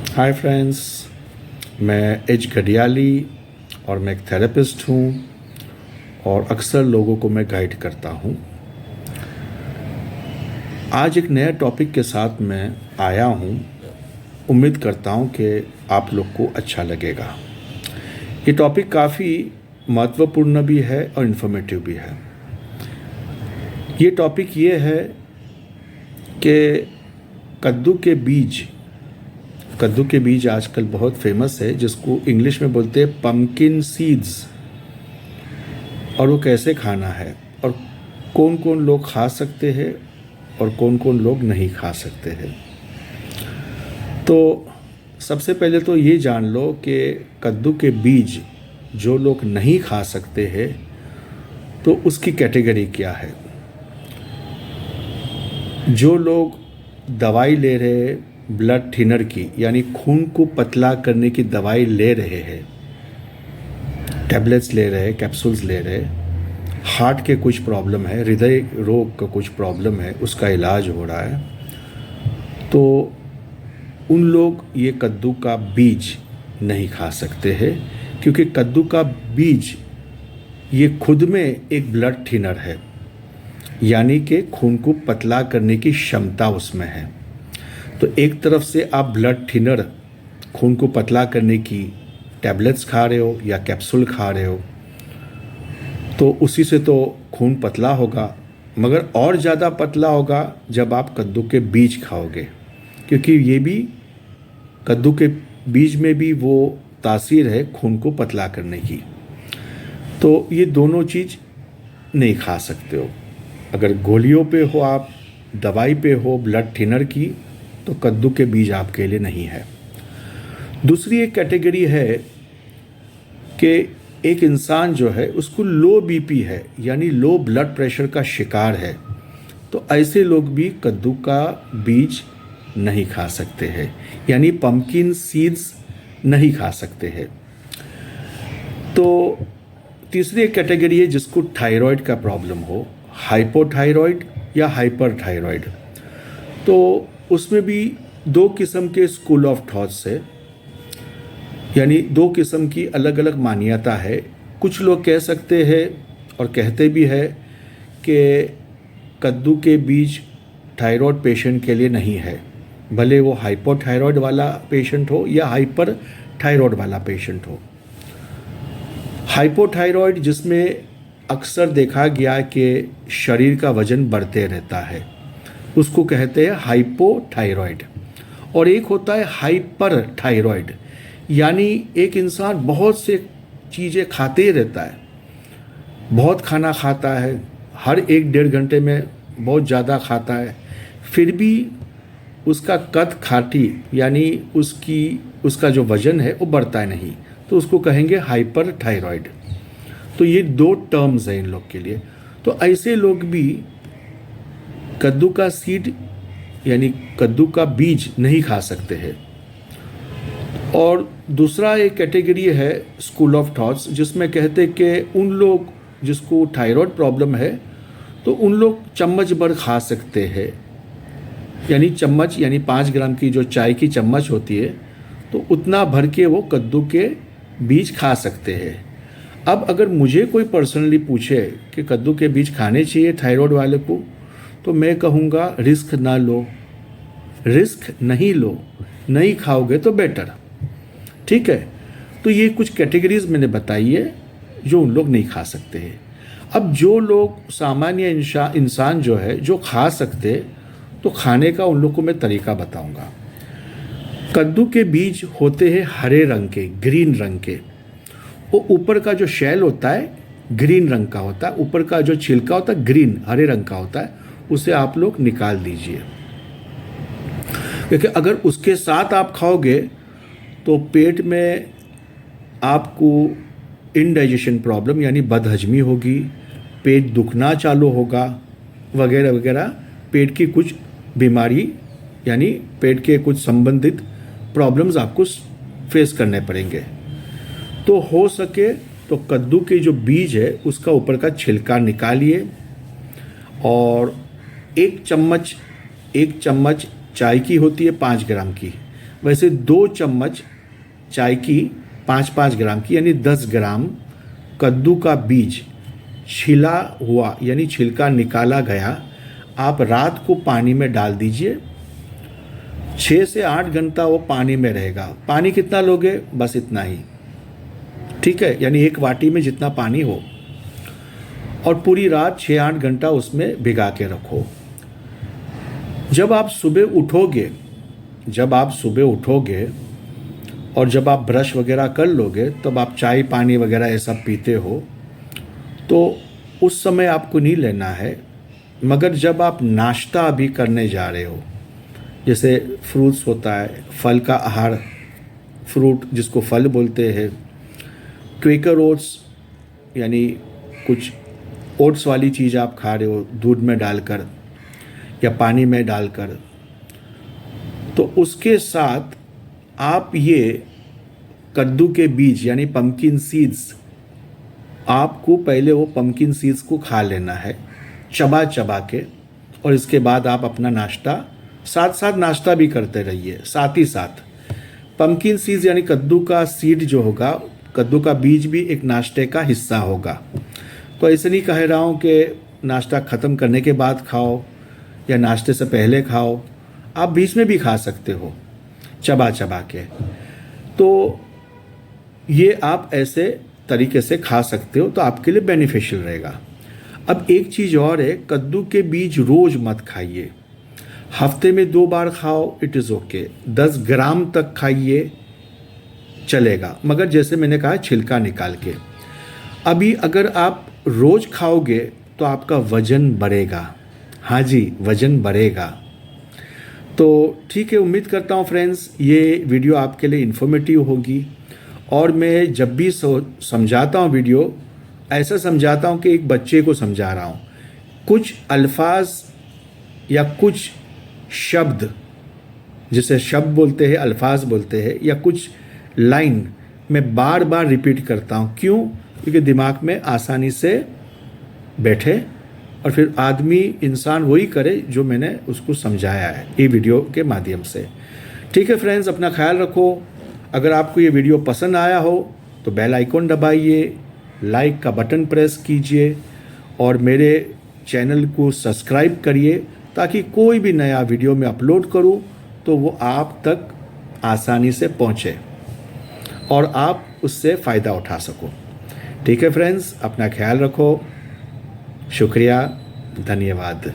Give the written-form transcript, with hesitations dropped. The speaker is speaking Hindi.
हाय फ्रेंड्स, मैं एच घडियाली और मैं एक थेरेपिस्ट हूँ और अक्सर लोगों को मैं गाइड करता हूँ। आज एक नया टॉपिक के साथ मैं आया हूँ। उम्मीद करता हूँ कि आप लोग को अच्छा लगेगा। ये टॉपिक काफ़ी महत्वपूर्ण भी है और इन्फॉर्मेटिव भी है। ये टॉपिक ये है कि कद्दू के बीज आजकल बहुत फेमस है, जिसको इंग्लिश में बोलते हैं पम्पकिन सीड्स। और वो कैसे खाना है और कौन कौन लोग खा सकते हैं और कौन कौन लोग नहीं खा सकते हैं। तो सबसे पहले तो ये जान लो कि कद्दू के बीज जो लोग नहीं खा सकते हैं तो उसकी कैटेगरी क्या है। जो लोग दवाई ले रहे, ब्लड थिनर की, यानी खून को पतला करने की दवाई ले रहे हैं, टैबलेट्स ले रहे, कैप्सूल्स ले रहे, हार्ट के कुछ प्रॉब्लम है, हृदय रोग का कुछ प्रॉब्लम है, उसका इलाज हो रहा है, तो उन लोग ये कद्दू का बीज नहीं खा सकते हैं। क्योंकि कद्दू का बीज ये खुद में एक ब्लड थिनर है, यानी कि खून को पतला करने की क्षमता उसमें है। तो एक तरफ से आप ब्लड थिनर, खून को पतला करने की टैबलेट्स खा रहे हो या कैप्सूल खा रहे हो, तो उसी से तो खून पतला होगा, मगर और ज़्यादा पतला होगा जब आप कद्दू के बीज खाओगे। क्योंकि ये भी, कद्दू के बीज में भी वो तासीर है खून को पतला करने की। तो ये दोनों चीज़ नहीं खा सकते हो। अगर गोलियों पे हो, आप दवाई पे हो ब्लड थिनर की, तो कद्दू के बीज आपके लिए नहीं है। दूसरी एक कैटेगरी है कि एक इंसान जो है उसको लो बीपी है, यानी लो ब्लड प्रेशर का शिकार है, तो ऐसे लोग भी कद्दू का बीज नहीं खा सकते हैं, यानी पम्पकिन सीड्स नहीं खा सकते हैं। तो तीसरी एक कैटेगरी है जिसको थायराइड का प्रॉब्लम हो, हाइपोथायराइड या हाइपरथायराइड। तो उसमें भी दो किस्म के स्कूल ऑफ थॉट्स है, यानी दो किस्म की अलग अलग मान्यता है। कुछ लोग कह सकते हैं और कहते भी है कि कद्दू के बीज थायराइड पेशेंट के लिए नहीं है, भले वो हाइपोथायराइड वाला पेशेंट हो या हाइपर थायराइड वाला पेशेंट हो। हाइपोथायराइड जिसमें अक्सर देखा गया कि शरीर का वजन बढ़ते रहता है, उसको कहते हैं हाइपोथायराइड। और एक होता है हाइपर थायराइड, यानी एक इंसान बहुत से चीज़ें खाते ही रहता है, बहुत खाना खाता है, हर एक डेढ़ घंटे में बहुत ज़्यादा खाता है, फिर भी उसका कद खाटी, यानी उसका जो वजन है वो बढ़ता है नहीं, तो उसको कहेंगे हाइपर थायराइड। तो ये दो टर्म्स हैं इन लोग के लिए। तो ऐसे लोग भी कद्दू का सीड यानी कद्दू का बीज नहीं खा सकते हैं। और दूसरा एक कैटेगरी है स्कूल ऑफ थॉट्स, जिसमें कहते हैं कि उन लोग जिसको थायराइड प्रॉब्लम है तो उन लोग चम्मच भर खा सकते हैं, यानी चम्मच, यानी 5 ग्राम की जो चाय की चम्मच होती है, तो उतना भर के वो कद्दू के बीज खा सकते हैं। अब अगर मुझे कोई पर्सनली पूछे कि कद्दू के बीज खाने चाहिए थायराइड वाले को, तो मैं कहूँगा रिस्क ना लो, रिस्क नहीं लो, नहीं खाओगे तो बेटर। ठीक है, तो ये कुछ कैटेगरीज मैंने बताई है जो उन लोग नहीं खा सकते हैं। अब जो लोग सामान्य इंसान जो है जो खा सकते, तो खाने का उन लोग को मैं तरीका बताऊंगा। कद्दू के बीज होते हैं हरे रंग के, ग्रीन रंग के। वो ऊपर का जो शेल होता है ग्रीन रंग का होता है, ऊपर का जो छिलका होता है ग्रीन, हरे रंग का होता है, उसे आप लोग निकाल दीजिए। क्योंकि अगर उसके साथ आप खाओगे तो पेट में आपको इनडाइजेशन प्रॉब्लम, यानी बदहजमी होगी, पेट दुखना चालू होगा, वगैरह वगैरह, पेट की कुछ बीमारी, यानी पेट के कुछ संबंधित प्रॉब्लम्स आपको फेस करने पड़ेंगे। तो हो सके तो कद्दू के जो बीज है उसका ऊपर का छिलका निकालिए और एक चम्मच चाय की होती है 5 ग्राम की, वैसे 2 चम्मच चाय की 5-5 ग्राम की यानी 10 ग्राम कद्दू का बीज छिला हुआ यानी छिलका निकाला गया आप रात को पानी में डाल दीजिए। 6 से 8 घंटा वो पानी में रहेगा। पानी कितना लोगे? बस इतना ही, ठीक है, यानी 1 वाटी में जितना पानी हो, और पूरी रात 6-8 घंटा उसमें भिगा के रखो। जब आप सुबह उठोगे और जब आप ब्रश वगैरह कर लोगे, तब आप चाय पानी वगैरह ये सब पीते हो, तो उस समय आपको नहीं लेना है। मगर जब आप नाश्ता अभी करने जा रहे हो, जैसे फ्रूट्स होता है, फल का आहार, फ्रूट जिसको फल बोलते हैं, क्वेकर ओट्स यानी कुछ ओट्स वाली चीज़ आप खा रहे हो दूध में डालकर या पानी में डालकर, तो उसके साथ आप ये कद्दू के बीज यानी पम्पकिन सीड्स, आपको पहले वो पम्पकिन सीड्स को खा लेना है चबा चबा के, और इसके बाद आप अपना नाश्ता साथ नाश्ता भी करते रहिए। साथ ही साथ पम्पकिन सीड्स यानी कद्दू का सीड जो होगा, कद्दू का बीज भी एक नाश्ते का हिस्सा होगा। तो ऐसे नहीं कह रहा हूँ कि नाश्ता ख़त्म करने के बाद खाओ या नाश्ते से पहले खाओ, आप बीच में भी खा सकते हो चबा चबा के। तो ये आप ऐसे तरीके से खा सकते हो, तो आपके लिए बेनिफिशियल रहेगा। अब एक चीज़ और है, कद्दू के बीज रोज़ मत खाइए, हफ्ते में 2 बार खाओ, इट इज़ ओके। 10 ग्राम तक खाइए, चलेगा, मगर जैसे मैंने कहा छिलका निकाल के। अभी अगर आप रोज़ खाओगे तो आपका वज़न बढ़ेगा। हाँ जी, वज़न बढ़ेगा। तो ठीक है, उम्मीद करता हूँ फ्रेंड्स ये वीडियो आपके लिए इन्फॉर्मेटिव होगी। और मैं जब भी समझाता हूँ वीडियो, ऐसा समझाता हूँ कि एक बच्चे को समझा रहा हूँ। कुछ अल्फाज या कुछ शब्द, जिसे शब्द बोलते हैं, अल्फाज बोलते हैं, या कुछ लाइन मैं बार बार रिपीट करता हूँ। क्यों? क्योंकि दिमाग में आसानी से बैठे और फिर आदमी इंसान वही करे जो मैंने उसको समझाया है ये वीडियो के माध्यम से। ठीक है फ्रेंड्स, अपना ख्याल रखो। अगर आपको ये वीडियो पसंद आया हो तो बेल आइकॉन दबाइए, लाइक का बटन प्रेस कीजिए और मेरे चैनल को सब्सक्राइब करिए, ताकि कोई भी नया वीडियो मैं अपलोड करूं तो वो आप तक आसानी से पहुंचे और आप उससे फ़ायदा उठा सको। ठीक है फ्रेंड्स, अपना ख्याल रखो। शुक्रिया, धन्यवाद।